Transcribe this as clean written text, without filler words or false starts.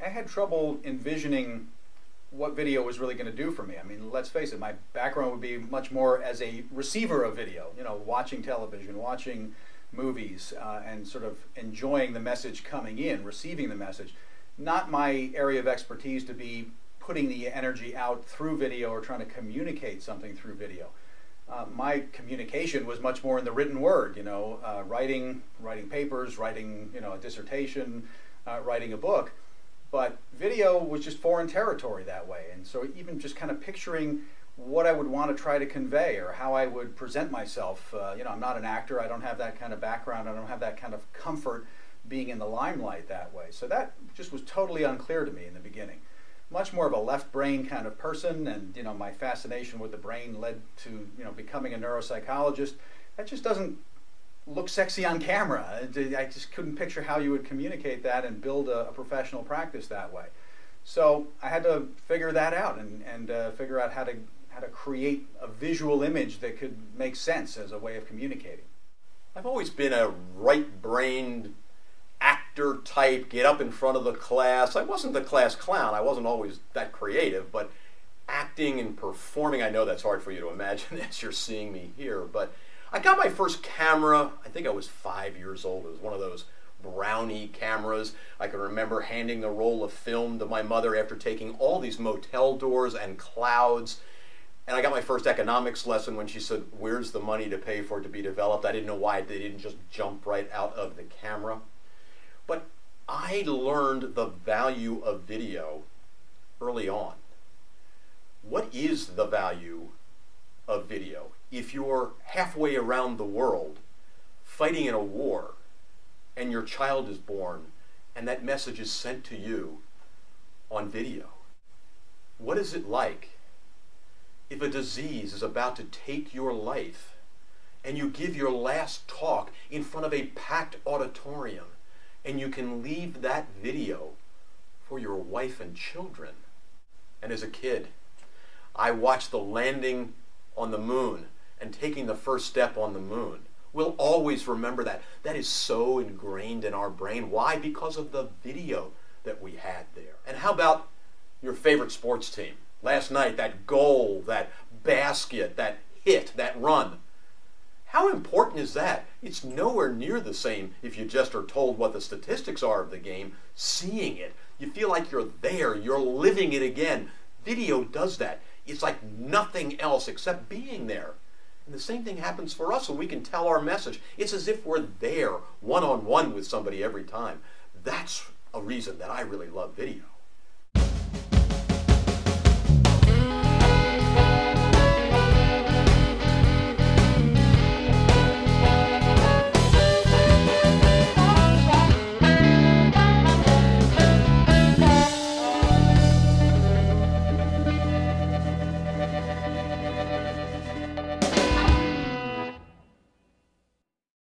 I had trouble envisioning what video was really going to do for me. I mean, let's face it, my background would be much more as a receiver of video, you know, watching television, watching movies, and sort of enjoying the message coming in, receiving the message. Not my area of expertise to be putting the energy out through video or trying to communicate something through video. My communication was much more in the written word, you know, writing papers, writing, you know, a dissertation, writing a book. But video was just foreign territory that way. And so even just kind of picturing what I would want to try to convey or how I would present myself, you know, I'm not an actor, I don't have that kind of background, I don't have that kind of comfort being in the limelight that way. So that just was totally unclear to me in the beginning. Much more of a left brain kind of person, and you know, my fascination with the brain led to, you know, becoming a neuropsychologist. That just doesn't look sexy on camera. I just couldn't picture how you would communicate that and build a professional practice that way. So I had to figure that out and figure out how to create a visual image that could make sense as a way of communicating. I've always been a right-brained actor type, get up in front of the class. I wasn't the class clown. I wasn't always that creative, but acting and performing, I know that's hard for you to imagine as you're seeing me here, but I got my first camera, I think I was 5 years old. It was one of those brownie cameras. I can remember handing the roll of film to my mother after taking all these motel doors and clouds. And I got my first economics lesson when she said, "Where's the money to pay for it to be developed?" I didn't know why they didn't just jump right out of the camera. But I learned the value of video early on. What is the value of video? If you're halfway around the world fighting in a war and your child is born and that message is sent to you on video, what is it like if a disease is about to take your life and you give your last talk in front of a packed auditorium and you can leave that video for your wife and children? And as a kid, I watched the landing on the moon and taking the first step on the moon. We'll always remember that. That is so ingrained in our brain. Why? Because of the video that we had there. And how about your favorite sports team? Last night, that goal, that basket, that hit, that run. How important is that? It's nowhere near the same if you just are told what the statistics are of the game. Seeing it, you feel like you're there, you're living it again. Video does that. It's like nothing else except being there. And the same thing happens for us when we can tell our message. It's as if we're there, one-on-one with somebody every time. That's a reason that I really love video.